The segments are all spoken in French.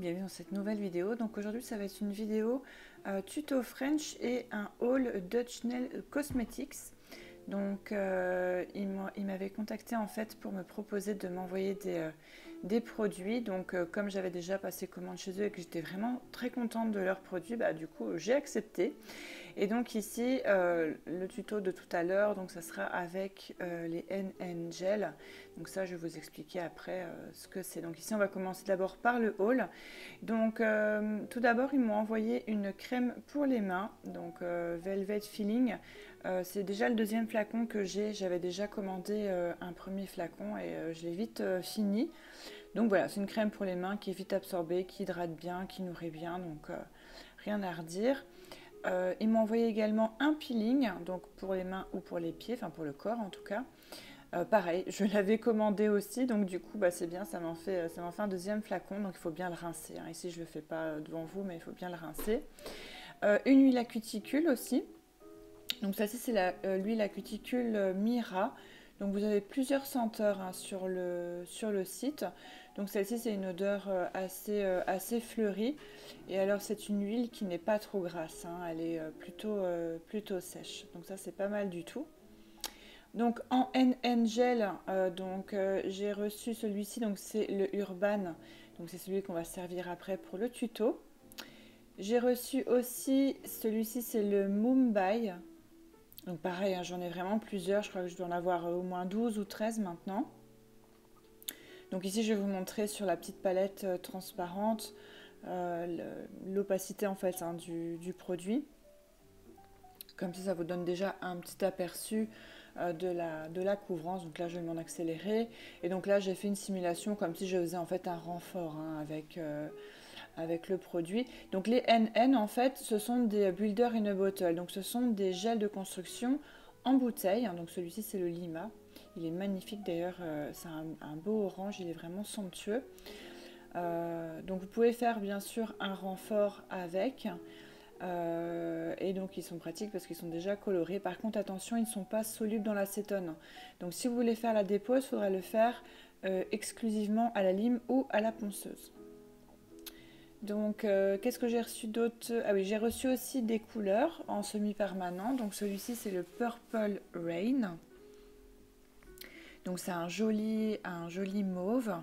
bienvenue dans cette nouvelle vidéo. Donc aujourd'hui ça va être une vidéo tuto French et un haul Dutch Nail Cosmetics. Donc il m'avait contacté en fait pour me proposer de m'envoyer des produits. Donc comme j'avais déjà passé commande chez eux et que j'étais vraiment très contente de leurs produits, du coup j'ai accepté. Et donc ici le tuto de tout à l'heure, donc ça sera avec les NN Gel. Donc ça je vais vous expliquer après ce que c'est. Donc ici on va commencer d'abord par le haul. Donc tout d'abord ils m'ont envoyé une crème pour les mains, donc Velvet Feeling. C'est déjà le deuxième flacon que j'ai. J'avais déjà commandé un premier flacon et je l'ai vite fini. Donc voilà, c'est une crème pour les mains qui est vite absorbée, qui hydrate bien, qui nourrit bien, donc rien à redire. Ils m'ont envoyé également un peeling, donc pour les mains ou pour les pieds, enfin pour le corps en tout cas. Pareil, je l'avais commandé aussi, donc du coup c'est bien, ça m'en fait un deuxième flacon, donc il faut bien le rincer. Hein. Ici je ne le fais pas devant vous, mais il faut bien le rincer. Une huile à cuticule aussi. Donc ça c'est l'huile à cuticule Mira. Donc vous avez plusieurs senteurs sur le site. Donc celle-ci c'est une odeur assez fleurie. Et alors c'est une huile qui n'est pas trop grasse. Hein. Elle est plutôt sèche. Donc ça c'est pas mal du tout. Donc en NN Gel, j'ai reçu celui-ci. Donc c'est le Urban. Donc c'est celui qu'on va servir après pour le tuto. J'ai reçu aussi celui-ci, c'est le Mumbai. Donc pareil, hein, j'en ai vraiment plusieurs, je crois que je dois en avoir au moins 12 ou 13 maintenant. Donc ici je vais vous montrer sur la petite palette transparente l'opacité en fait du produit. Comme ça vous donne déjà un petit aperçu de la couvrance. Donc là je vais m'en accélérer. Et donc là j'ai fait une simulation comme si je faisais en fait un renfort avec le produit. Donc les NN en fait ce sont des Builder in a Bottle, donc ce sont des gels de construction en bouteille. Donc celui-ci c'est le Lima, il est magnifique d'ailleurs, c'est un beau orange, il est vraiment somptueux. Donc vous pouvez faire bien sûr un renfort avec. Et donc ils sont pratiques parce qu'ils sont déjà colorés. Par contre attention, ils ne sont pas solubles dans l'acétone. Donc si vous voulez faire la dépose, il faudra le faire exclusivement à la lime ou à la ponceuse. Donc, qu'est-ce que j'ai reçu d'autre? Ah oui, j'ai reçu aussi des couleurs en semi-permanent. Donc, celui-ci, c'est le Purple Rain. Donc, c'est un joli mauve.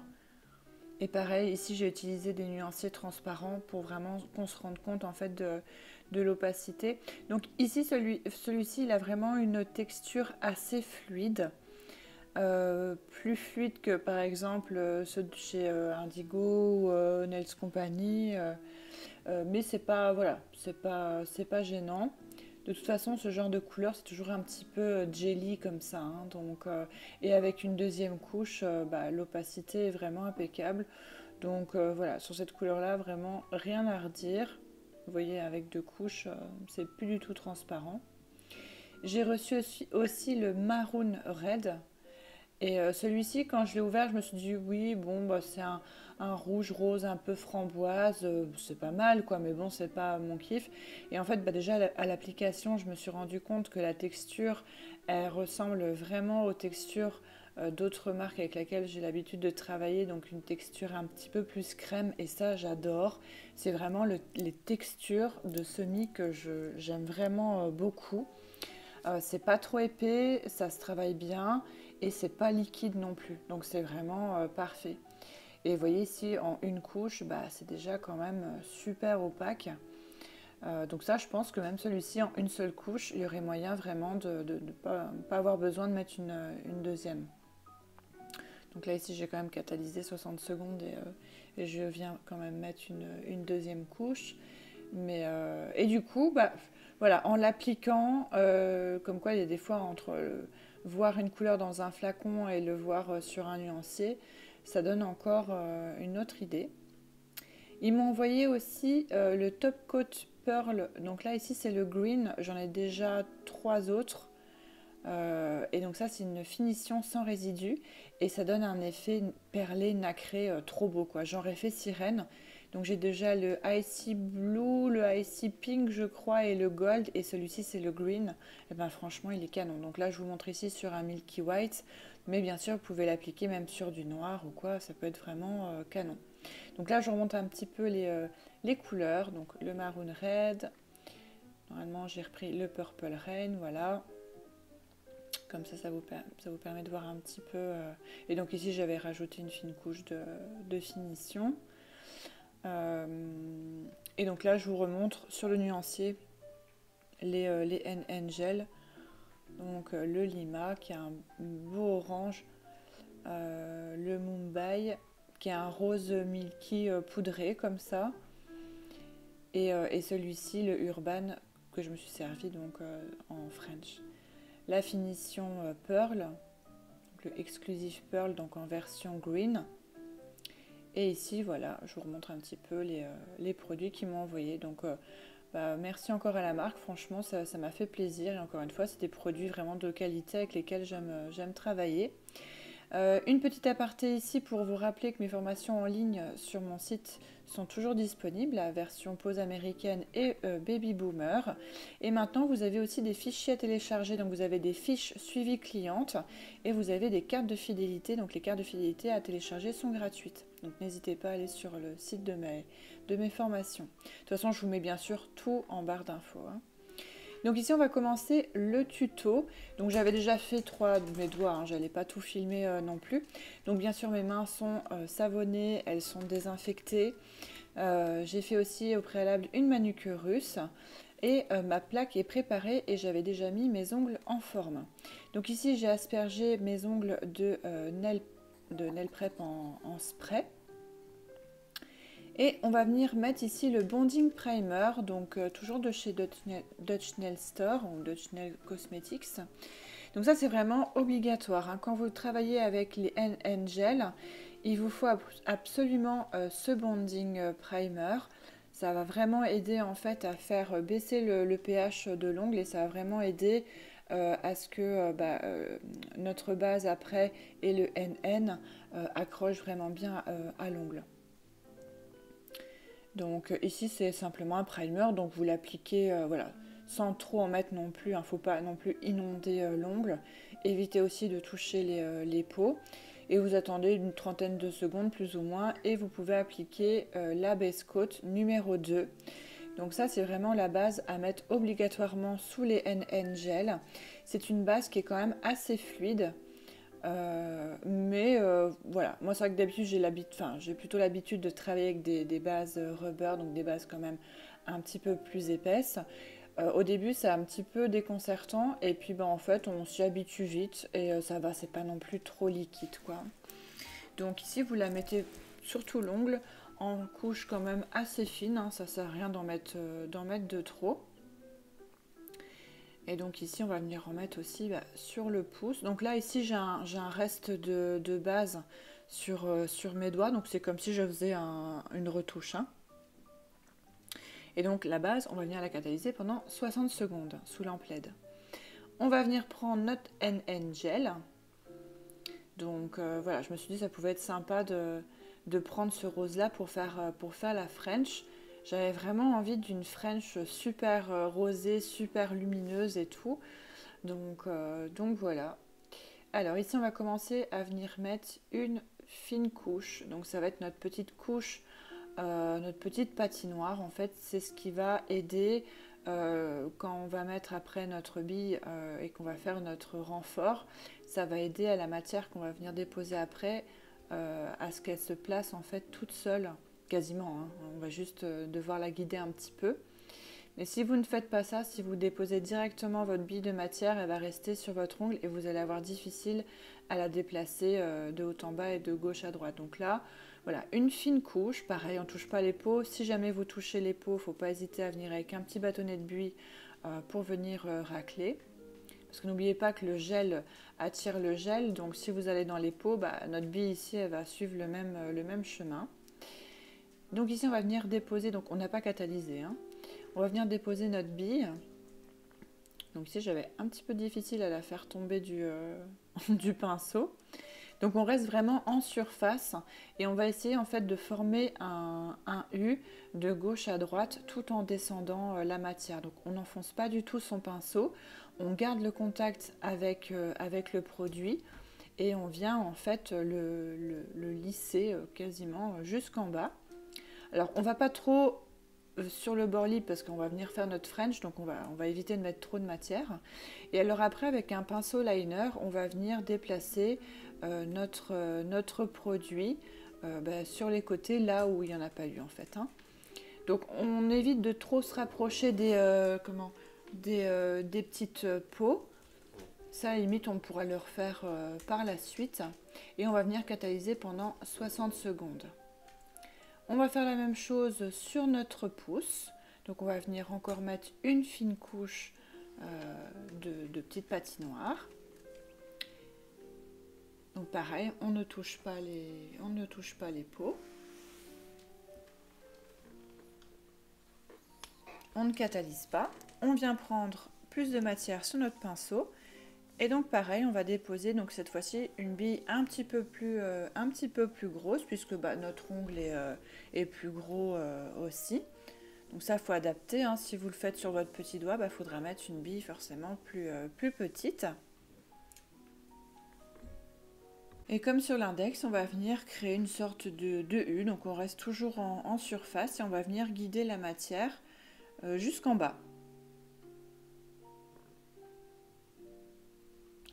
Et pareil, ici, j'ai utilisé des nuanciers transparents pour vraiment qu'on se rende compte, en fait, de l'opacité. Donc, ici, celui-ci, il a vraiment une texture assez fluide. Plus fluide que par exemple ceux de chez Indigo ou Nails Company, mais c'est pas c'est pas gênant. De toute façon, ce genre de couleur c'est toujours un petit peu jelly comme ça, hein, donc et avec une deuxième couche, l'opacité est vraiment impeccable. Donc voilà, sur cette couleur là vraiment rien à redire. Vous voyez, avec deux couches, c'est plus du tout transparent. J'ai reçu aussi le Maroon Red. Et celui-ci, quand je l'ai ouvert, je me suis dit oui, bon, c'est un rouge rose un peu framboise, c'est pas mal quoi, mais bon, c'est pas mon kiff. Et en fait, déjà à l'application, je me suis rendu compte que la texture, elle ressemble vraiment aux textures d'autres marques avec lesquelles j'ai l'habitude de travailler, donc une texture un petit peu plus crème, et ça, j'adore. C'est vraiment les textures de semis que j'aime vraiment beaucoup. C'est pas trop épais, ça se travaille bien et c'est pas liquide non plus. Donc c'est vraiment parfait. Et vous voyez ici en une couche, c'est déjà quand même super opaque. Donc ça, je pense que même celui-ci en une seule couche, il y aurait moyen vraiment de ne pas avoir besoin de mettre une deuxième. Donc là ici j'ai quand même catalysé 60 secondes et je viens quand même mettre une deuxième couche. Mais, et du coup, voilà, en l'appliquant, comme quoi il y a des fois entre voir une couleur dans un flacon et le voir sur un nuancier, ça donne encore une autre idée. Ils m'ont envoyé aussi le Top Coat Pearl. Donc là, ici, c'est le green. J'en ai déjà 3 autres. Et donc ça, c'est une finition sans résidus. Et ça donne un effet perlé, nacré, trop beau, quoi. J'aurais fait sirène. Donc j'ai déjà le Icy Blue, le Icy Pink, je crois, et le Gold. Et celui-ci, c'est le Green. Et ben franchement, il est canon. Donc là, je vous montre ici sur un Milky White. Mais bien sûr, vous pouvez l'appliquer même sur du noir ou quoi. Ça peut être vraiment canon. Donc là, je remonte un petit peu les couleurs. Donc le Maroon Red. Normalement, j'ai repris le Purple Rain, voilà. Comme ça vous permet de voir un petit peu. Et donc ici, j'avais rajouté une fine couche de finition. Et donc là, je vous remontre sur le nuancier les N-Angel. Donc le Lima, qui est un beau orange. Le Mumbai, qui est un rose milky poudré, comme ça. Et celui-ci, le Urban, que je me suis servi donc en French. La finition Pearl, donc le exclusif Pearl, donc en version green. Et ici, voilà, je vous remontre un petit peu les produits qu'ils m'ont envoyés. Donc, merci encore à la marque. Franchement, ça m'a fait plaisir. Et encore une fois, c'est des produits vraiment de qualité avec lesquels j'aime travailler. Une petite aparté ici pour vous rappeler que mes formations en ligne sur mon site sont toujours disponibles, la version pause américaine et baby boomer. Et maintenant, vous avez aussi des fichiers à télécharger. Donc, vous avez des fiches suivi clientes et vous avez des cartes de fidélité. Donc, les cartes de fidélité à télécharger sont gratuites. Donc, n'hésitez pas à aller sur le site de mes formations. De toute façon, je vous mets bien sûr tout en barre d'infos. Donc ici on va commencer le tuto. Donc j'avais déjà fait 3 de mes doigts, hein, j'allais pas tout filmer non plus. Donc bien sûr mes mains sont savonnées, elles sont désinfectées. J'ai fait aussi au préalable une manucure russe. Et ma plaque est préparée et j'avais déjà mis mes ongles en forme. Donc ici j'ai aspergé mes ongles de nail prep en spray. Et on va venir mettre ici le Bonding Primer, donc toujours de chez Dutch Nail Store ou Dutch Nail Cosmetics. Donc ça c'est vraiment obligatoire, hein. Quand vous travaillez avec les N-Gel, il vous faut absolument ce Bonding Primer. Ça va vraiment aider en fait à faire baisser le pH de l'ongle et ça va vraiment aider à ce que notre base après et le NN accroche vraiment bien à l'ongle. Donc ici c'est simplement un primer, donc vous l'appliquez voilà, sans trop en mettre non plus, il ne faut pas non plus inonder l'ongle. Évitez aussi de toucher les peaux et vous attendez une trentaine de secondes plus ou moins et vous pouvez appliquer la base coat numéro 2. Donc ça c'est vraiment la base à mettre obligatoirement sous les N-Gel. C'est une base qui est quand même assez fluide. Voilà, moi c'est vrai que d'habitude j'ai plutôt l'habitude de travailler avec des bases rubber, donc des bases quand même un petit peu plus épaisses. Au début c'est un petit peu déconcertant et puis en fait on s'y habitue vite et ça va, c'est pas non plus trop liquide quoi. Donc ici vous la mettez sur tout l'ongle en couche quand même assez fine, hein, ça sert à rien d'en mettre de trop. Et donc ici on va venir remettre aussi sur le pouce. Donc là ici j'ai un reste de base sur mes doigts. Donc c'est comme si je faisais une retouche. Hein. Et donc la base, on va venir la catalyser pendant 60 secondes sous lampe LED. On va venir prendre notre N-Gel. Donc voilà, je me suis dit que ça pouvait être sympa de prendre ce rose là pour faire la French. J'avais vraiment envie d'une French super rosée, super lumineuse et tout. Donc voilà. Alors ici, on va commencer à venir mettre une fine couche. Donc ça va être notre petite couche, notre petite patinoire. En fait, c'est ce qui va aider quand on va mettre après notre bille et qu'on va faire notre renfort. Ça va aider à la matière qu'on va venir déposer après à ce qu'elle se place en fait toute seule. Quasiment, hein. On va juste devoir la guider un petit peu. Mais si vous ne faites pas ça, si vous déposez directement votre bille de matière, elle va rester sur votre ongle et vous allez avoir difficile à la déplacer de haut en bas et de gauche à droite. Donc là, voilà, une fine couche. Pareil, on ne touche pas les peaux. Si jamais vous touchez les peaux, il ne faut pas hésiter à venir avec un petit bâtonnet de buis pour venir racler. Parce que n'oubliez pas que le gel attire le gel. Donc si vous allez dans les peaux, notre bille ici, elle va suivre le même chemin. Donc ici, on va venir déposer, donc on n'a pas catalysé, hein. On va venir déposer notre bille. Donc ici, j'avais un petit peu difficile à la faire tomber du pinceau. Donc on reste vraiment en surface et on va essayer en fait de former un U de gauche à droite tout en descendant la matière. Donc on n'enfonce pas du tout son pinceau, on garde le contact avec le produit et on vient en fait le lisser quasiment jusqu'en bas. Alors on va pas trop sur le bord libre parce qu'on va venir faire notre French, donc on va éviter de mettre trop de matière. Et alors après, avec un pinceau liner, on va venir déplacer notre produit sur les côtés, là où il n'y en a pas eu en fait. Hein. Donc on évite de trop se rapprocher des petites peaux. Ça, à la limite, on pourra le refaire par la suite. Et on va venir catalyser pendant 60 secondes. On va faire la même chose sur notre pouce. Donc on va venir encore mettre une fine couche de petites patinoires. Donc pareil, on ne touche pas les peaux. On ne catalyse pas. On vient prendre plus de matière sur notre pinceau. Et donc pareil, on va déposer donc cette fois-ci une bille un petit peu plus grosse puisque notre ongle est plus gros aussi. Donc ça, il faut adapter. Hein. Si vous le faites sur votre petit doigt, il faudra mettre une bille forcément plus petite. Et comme sur l'index, on va venir créer une sorte de U. Donc on reste toujours en surface et on va venir guider la matière jusqu'en bas.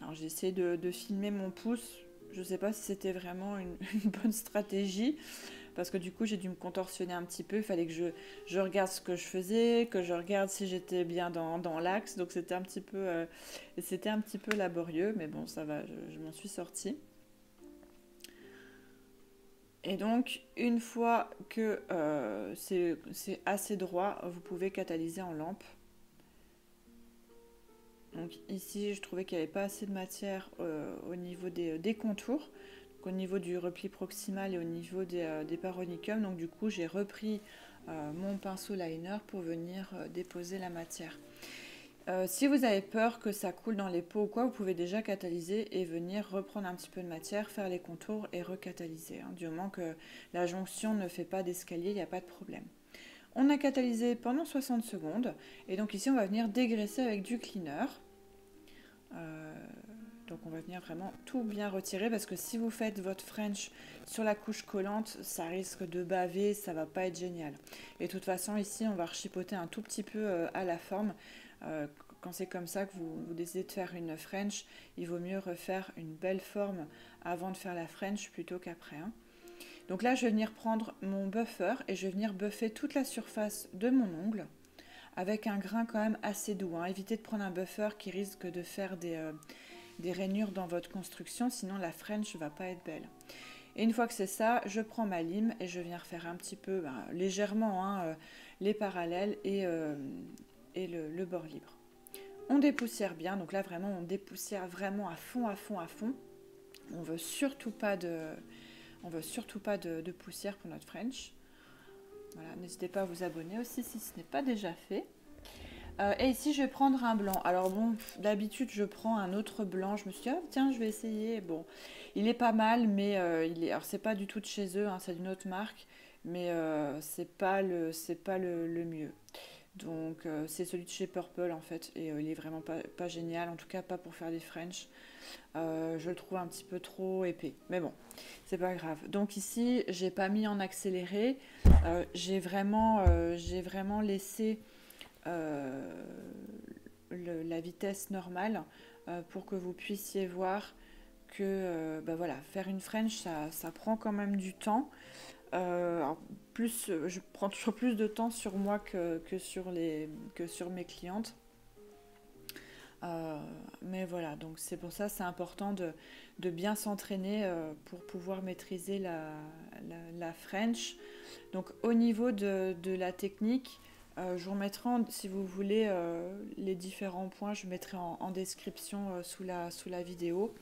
Alors j'ai essayé de filmer mon pouce, je ne sais pas si c'était vraiment une bonne stratégie, parce que du coup j'ai dû me contorsionner un petit peu, il fallait que je regarde ce que je faisais, que je regarde si j'étais bien dans l'axe, donc c'était un petit peu laborieux, mais bon ça va, je m'en suis sortie. Et donc une fois que c'est assez droit, vous pouvez catalyser en lampe. Donc ici, je trouvais qu'il n'y avait pas assez de matière au niveau des contours, donc au niveau du repli proximal et au niveau des paronicums. Donc du coup, j'ai repris mon pinceau liner pour venir déposer la matière. Si vous avez peur que ça coule dans les pots ou quoi, vous pouvez déjà catalyser et venir reprendre un petit peu de matière, faire les contours et recatalyser. Hein. Du moment que la jonction ne fait pas d'escalier, il n'y a pas de problème. On a catalysé pendant 60 secondes et donc ici on va venir dégraisser avec du cleaner. Donc on va venir vraiment tout bien retirer parce que si vous faites votre French sur la couche collante, ça risque de baver, ça va pas être génial. Et de toute façon ici on va rechipoter un tout petit peu à la forme. Quand c'est comme ça que vous décidez de faire une French, il vaut mieux refaire une belle forme avant de faire la French plutôt qu'après. Hein. Donc là je vais venir prendre mon buffer et je vais venir buffer toute la surface de mon ongle avec un grain quand même assez doux. Hein. Évitez de prendre un buffer qui risque de faire des rainures dans votre construction, sinon la French ne va pas être belle. Et une fois que c'est ça, je prends ma lime et je viens refaire un petit peu, légèrement, hein, les parallèles et le bord libre. On dépoussière bien, donc là vraiment on dépoussière vraiment à fond. On veut surtout pas de poussière pour notre French. Voilà, n'hésitez pas à vous abonner aussi si ce n'est pas déjà fait. Et ici, je vais prendre un blanc. Alors bon, d'habitude, je prends un autre blanc. Je me suis dit, oh, tiens, je vais essayer. Bon, il est pas mal, mais alors c'est pas du tout de chez eux, hein, c'est d'une autre marque, mais c'est pas le mieux. Donc c'est celui de chez Purple en fait, et il est vraiment pas génial, en tout cas pas pour faire des French. Je le trouve un petit peu trop épais, mais bon, c'est pas grave. Donc ici, j'ai pas mis en accéléré, j'ai vraiment laissé la vitesse normale pour que vous puissiez voir que voilà, faire une French, ça prend quand même du temps. Je prends toujours plus de temps sur moi que sur mes clientes. Mais voilà, donc c'est pour ça c'est important de bien s'entraîner pour pouvoir maîtriser la French. Donc au niveau de la technique, je vous remettrai, si vous voulez, les différents points, je mettrai en description sous la vidéo.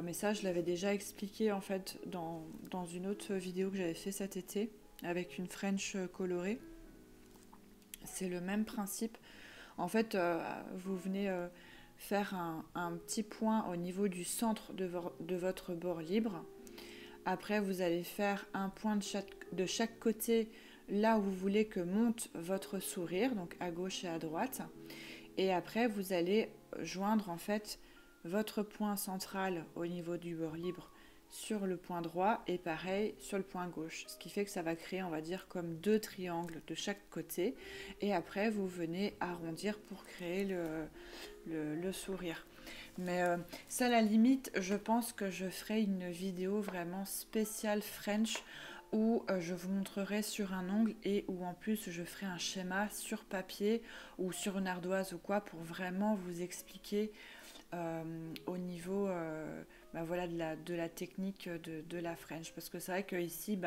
Mais ça, je l'avais déjà expliqué en fait dans une autre vidéo que j'avais fait cet été avec une French colorée. C'est le même principe. En fait, vous venez faire un petit point au niveau du centre de votre bord libre. Après, vous allez faire un point de chaque côté là où vous voulez que monte votre sourire, donc à gauche et à droite. Et après, vous allez joindre en fait votre point central au niveau du beurre libre sur le point droit et pareil sur le point gauche. Ce qui fait que ça va créer, on va dire, comme deux triangles de chaque côté. Et après, vous venez arrondir pour créer le sourire. Mais ça, à la limite, je pense que je ferai une vidéo vraiment spéciale French où je vous montrerai sur un ongle et où en plus je ferai un schéma sur papier ou sur une ardoise ou quoi pour vraiment vous expliquer au niveau voilà, de la technique de la French. Parce que c'est vrai qu'ici,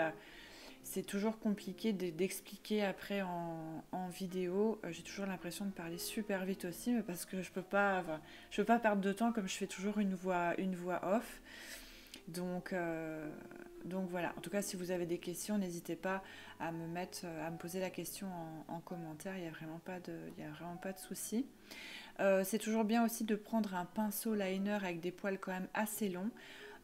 c'est toujours compliqué d'expliquer après en vidéo. J'ai toujours l'impression de parler super vite aussi, mais parce que je peux pas perdre de temps comme je fais toujours une voix off. Donc, donc voilà. En tout cas, si vous avez des questions, n'hésitez pas à me poser la question en commentaire. Il n'y a vraiment pas de souci. C'est toujours bien aussi de prendre un pinceau liner avec des poils quand même assez longs.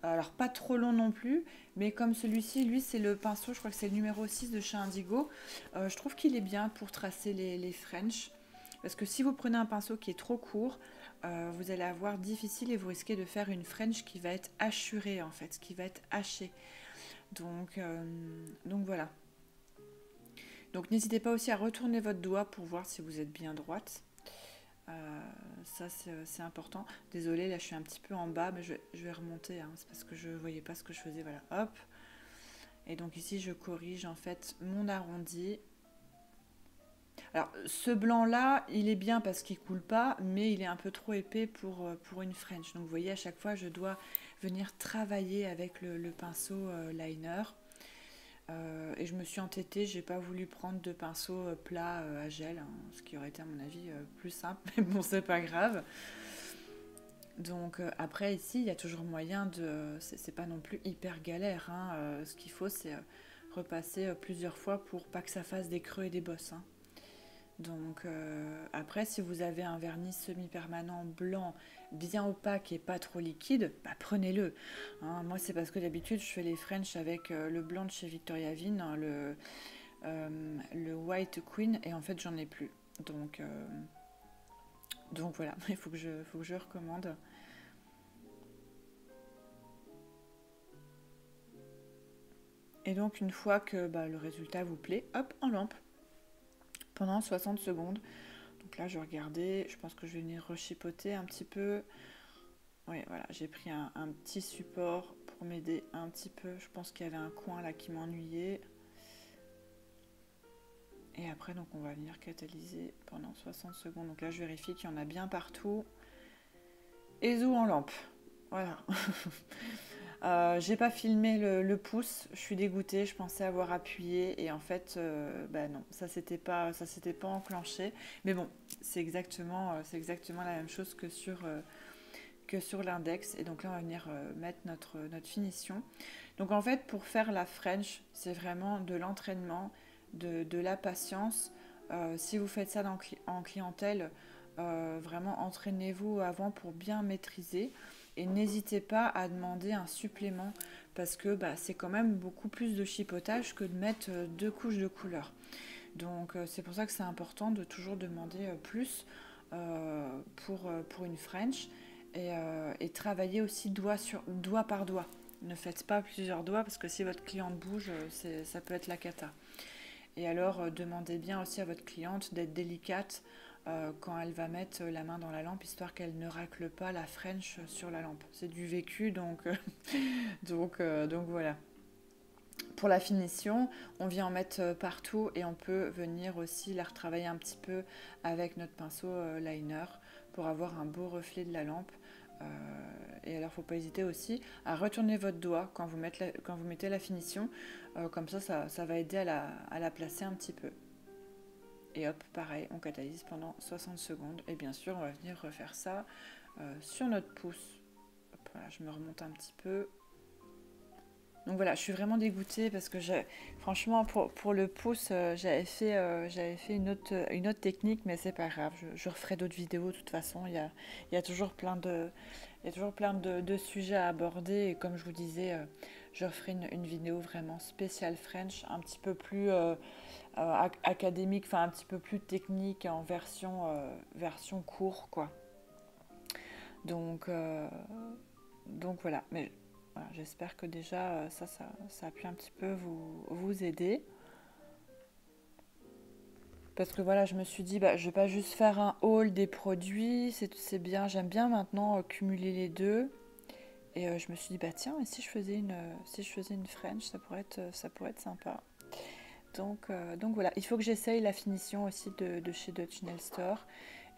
Alors pas trop long non plus, mais comme celui-ci, lui c'est le pinceau, je crois que c'est le numéro 6 de chez Indigo. Je trouve qu'il est bien pour tracer les French. Parce que si vous prenez un pinceau qui est trop court, vous allez avoir difficile et vous risquez de faire une French qui va être hachurée en fait, qui va être hachée. Donc voilà. Donc n'hésitez pas aussi à retourner votre doigt pour voir si vous êtes bien droite. Ça c'est important. Désolée, là je suis un petit peu en bas, mais je vais remonter, hein. C'est parce que je ne voyais pas ce que je faisais. Voilà, hop. Et donc ici je corrige en fait mon arrondi. Alors ce blanc là, il est bien parce qu'il coule pas, mais il est un peu trop épais pour une French. Donc vous voyez, à chaque fois je dois venir travailler avec le pinceau liner. Et je me suis entêtée, j'ai pas voulu prendre de pinceau plat à gel, hein, ce qui aurait été à mon avis plus simple, mais bon c'est pas grave. Donc après ici il y a toujours moyen c'est pas non plus hyper galère, hein. Ce qu'il faut c'est repasser plusieurs fois pour pas que ça fasse des creux et des bosses, hein. Donc après si vous avez un vernis semi-permanent blanc bien opaque et pas trop liquide, prenez-le, hein. Moi c'est parce que d'habitude je fais les French avec le blanc de chez Victoria Vin, hein, le White Queen, et en fait j'en ai plus. Donc voilà, il faut que je recommande. Et donc une fois que le résultat vous plaît, hop, en lampe pendant 60 secondes. Donc là je regardais, je pense que je vais venir rechipoter un petit peu. Oui, voilà, j'ai pris un petit support pour m'aider un petit peu. Je pense qu'il y avait un coin là qui m'ennuyait. Et après, donc on va venir catalyser pendant 60 secondes. Donc là, je vérifie qu'il y en a bien partout. Et zou en lampe. Voilà. J'ai pas filmé le pouce. Je suis dégoûtée. Je pensais avoir appuyé et en fait, non, ça s'était pas enclenché. Mais bon, c'est exactement la même chose que sur l'index. Et donc là on va venir mettre notre finition. Donc en fait pour faire la French, c'est vraiment de l'entraînement, de la patience. Si vous faites ça en clientèle, vraiment entraînez-vous avant pour bien maîtriser. Et n'hésitez pas à demander un supplément parce que c'est quand même beaucoup plus de chipotage que de mettre 2 couches de couleur. Donc c'est pour ça que c'est important de toujours demander plus pour une French. Et travailler aussi doigt par doigt. Ne faites pas plusieurs doigts parce que si votre cliente bouge, ça peut être la cata. Et alors, demandez bien aussi à votre cliente d'être délicate quand elle va mettre la main dans la lampe, histoire qu'elle ne racle pas la French sur la lampe. C'est du vécu, donc voilà. Pour la finition, on vient en mettre partout et on peut venir aussi la retravailler un petit peu avec notre pinceau liner pour avoir un beau reflet de la lampe. Et alors, il ne faut pas hésiter aussi à retourner votre doigt quand vous mettez la finition. Comme ça va aider à la placer un petit peu. Et hop, pareil, on catalyse pendant 60 secondes. Et bien sûr, on va venir refaire ça sur notre pouce. Hop, voilà, je me remonte un petit peu. Donc voilà, je suis vraiment dégoûtée parce que franchement, pour le pouce, j'avais fait une autre technique, mais c'est pas grave. Je referai d'autres vidéos de toute façon. Il y a toujours plein de sujets à aborder. Et comme je vous disais, je referai une vidéo vraiment spéciale French, un petit peu plus académique, enfin un petit peu plus technique en version court, quoi. Donc, voilà, mais voilà, j'espère que déjà ça a pu un petit peu vous aider. Parce que voilà, je me suis dit, bah, je vais pas juste faire un haul des produits, c'est bien, j'aime bien maintenant cumuler les deux. Et je me suis dit, bah tiens, et si je faisais une French, ça pourrait être sympa. Donc voilà, il faut que j'essaye la finition aussi de chez Dutch Nail Store.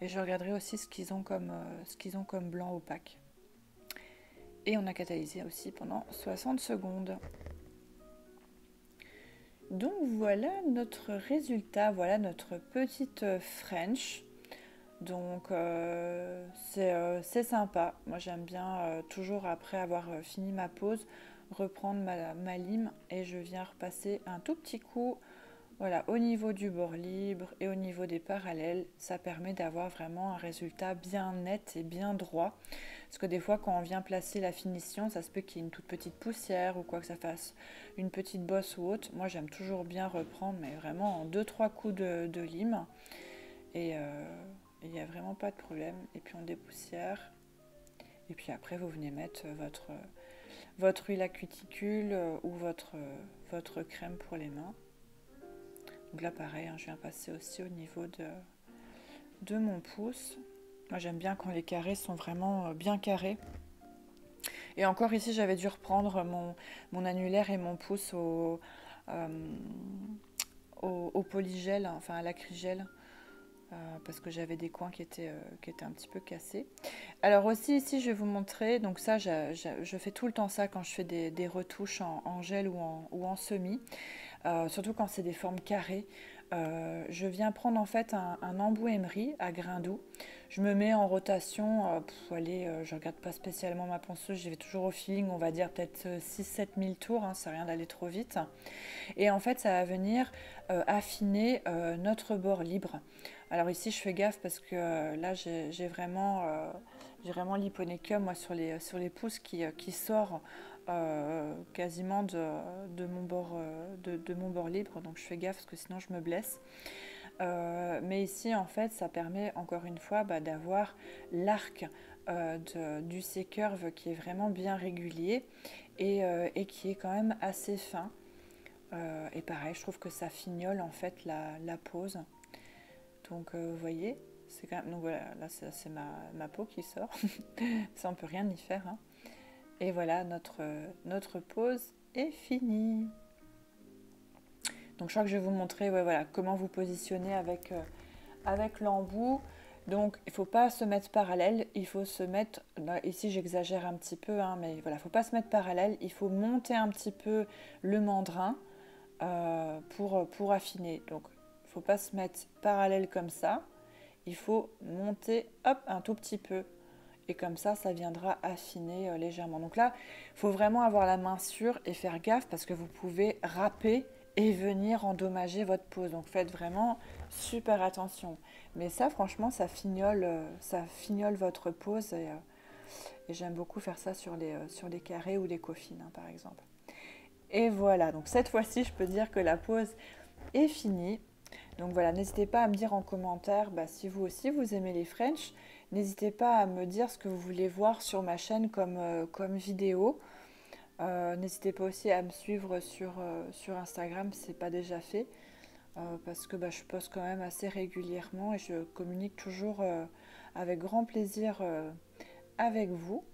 Et je regarderai aussi ce qu'ils ont comme blanc opaque. Et on a catalysé aussi pendant 60 secondes. Donc voilà notre résultat, voilà notre petite French. Donc c'est sympa. Moi j'aime bien toujours après avoir fini ma pause reprendre ma lime et je viens repasser un tout petit coup, voilà, au niveau du bord libre et au niveau des parallèles. Ça permet d'avoir vraiment un résultat bien net et bien droit. Parce que des fois quand on vient placer la finition, ça se peut qu'il y ait une toute petite poussière ou quoi, que ça fasse une petite bosse ou autre. Moi j'aime toujours bien reprendre, mais vraiment en 2-3 coups de lime. Et il n'y a vraiment pas de problème. Et puis on dépoussière. Et puis après, vous venez mettre votre huile à cuticule ou votre crème pour les mains. Donc là, pareil, hein, je viens passer aussi au niveau de mon pouce. Moi, j'aime bien quand les carrés sont vraiment bien carrés. Et encore ici, j'avais dû reprendre mon annulaire et mon pouce au polygel, enfin à l'acrygel. Parce que j'avais des coins qui étaient un petit peu cassés. Alors aussi ici je vais vous montrer, donc ça je fais tout le temps ça quand je fais des retouches en gel ou en semi, surtout quand c'est des formes carrées. Je viens prendre en fait un embout emery à grains doux. Je me mets en rotation, je regarde pas spécialement ma ponceuse, j'y vais toujours au feeling, on va dire peut-être 6-7 000 tours, hein, c'est rien d'aller trop vite. Et en fait ça va venir affiner notre bord libre. Alors ici je fais gaffe parce que là j'ai vraiment l'hyponécum moi sur les pouces qui sort quasiment de mon bord libre, donc je fais gaffe parce que sinon je me blesse. Mais ici en fait ça permet encore une fois d'avoir l'arc du C-curve qui est vraiment bien régulier et qui est quand même assez fin. Et pareil, je trouve que ça fignole en fait la pose. Donc vous voyez, c'est quand même. Donc voilà, là c'est ma peau qui sort. Ça on peut rien y faire. Hein. Et voilà, notre pose est finie. Donc je crois que je vais vous montrer voilà, comment vous positionner avec l'embout. Donc il ne faut pas se mettre parallèle, il faut se mettre, ici j'exagère un petit peu, hein, mais voilà, il ne faut pas se mettre parallèle, il faut monter un petit peu le mandrin pour affiner. Donc il ne faut pas se mettre parallèle comme ça, il faut monter hop un tout petit peu. Et comme ça viendra affiner légèrement. Donc là, il faut vraiment avoir la main sûre et faire gaffe parce que vous pouvez râper et venir endommager votre pose. Donc faites vraiment super attention. Mais ça, franchement, ça fignole votre pose. Et j'aime beaucoup faire ça sur les carrés ou les coffines, hein, par exemple. Et voilà, donc cette fois-ci, je peux dire que la pose est finie. Donc voilà, n'hésitez pas à me dire en commentaire si vous aussi vous aimez les French. N'hésitez pas à me dire ce que vous voulez voir sur ma chaîne comme vidéo. N'hésitez pas aussi à me suivre sur Instagram si ce n'est pas déjà fait. Parce que je poste quand même assez régulièrement et je communique toujours avec grand plaisir avec vous.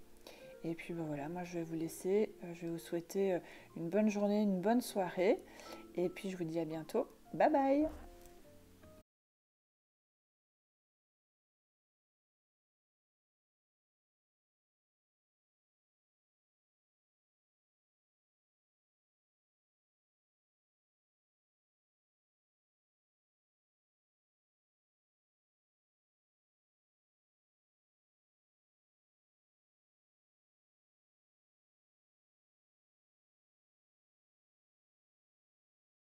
Et puis voilà, moi je vais vous laisser. Je vais vous souhaiter une bonne journée, une bonne soirée. Et puis je vous dis à bientôt. Bye bye!